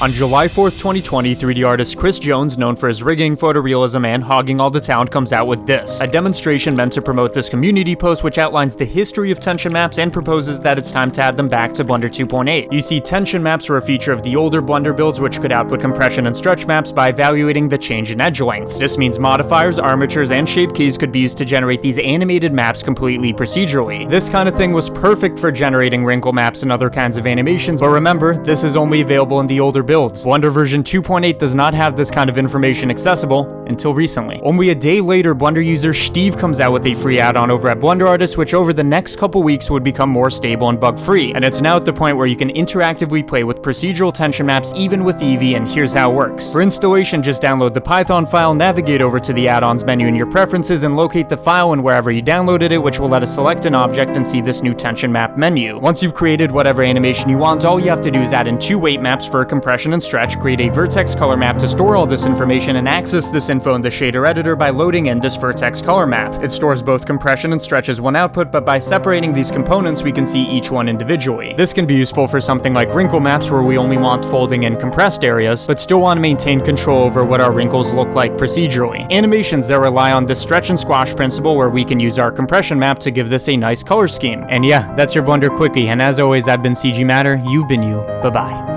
On July 4th, 2020, 3D artist Chris Jones, known for his rigging, photorealism, and hogging all the town, comes out with this, a demonstration meant to promote this community post which outlines the history of tension maps and proposes that it's time to add them back to Blender 2.8. You see, tension maps were a feature of the older Blender builds which could output compression and stretch maps by evaluating the change in edge lengths. This means modifiers, armatures, and shape keys could be used to generate these animated maps completely procedurally. This kind of thing was perfect for generating wrinkle maps and other kinds of animations, but remember, this is only available in the older builds. Blender version 2.8 does not have this kind of information accessible until recently. Only a day later, Blender user Steve comes out with a free add-on over at Blender Artist, which over the next couple weeks would become more stable and bug-free. And it's now at the point where you can interactively play with procedural tension maps even with Eevee, and here's how it works. For installation, just download the Python file, navigate over to the add-ons menu in your preferences, and locate the file in wherever you downloaded it, which will let us select an object and see this new tension map menu. Once you've created whatever animation you want, all you have to do is add in 2 weight maps for compression and stretch, create a vertex color map to store all this information, and access this info in the shader editor by loading in this vertex color map. It stores both compression and stretch as one output, but by separating these components, we can see each one individually. This can be useful for something like wrinkle maps where we only want folding and compressed areas, but still want to maintain control over what our wrinkles look like procedurally. Animations that rely on this stretch and squash principle where we can use our compression map to give this a nice color scheme. And yeah, that's your Blender Quickie, and as always, I've been CG Matter, you've been you. Bye-bye.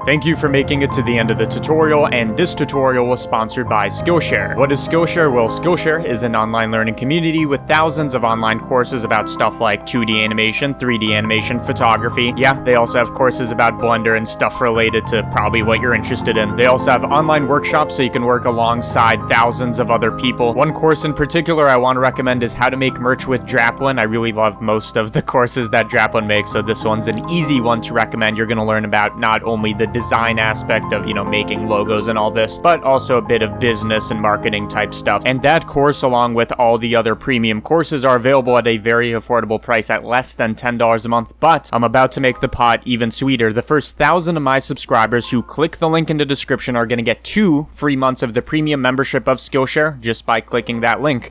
Thank you for making it to the end of the tutorial, and this tutorial was sponsored by Skillshare. What is Skillshare? Well, Skillshare is an online learning community with thousands of online courses about stuff like 2D animation, 3D animation, photography. Yeah, they also have courses about Blender and stuff related to probably what you're interested in. They also have online workshops so you can work alongside thousands of other people. One course in particular I want to recommend is how to make merch with Draplin. I really love most of the courses that Draplin makes, so this one's an easy one to recommend. You're going to learn about not only the design aspect of, making logos and all this, but also a bit of business and marketing type stuff. And that course, along with all the other premium courses, are available at a very affordable price at less than $10 a month. But I'm about to make the pot even sweeter. The first 1,000 of my subscribers who click the link in the description are going to get 2 free months of the premium membership of Skillshare just by clicking that link.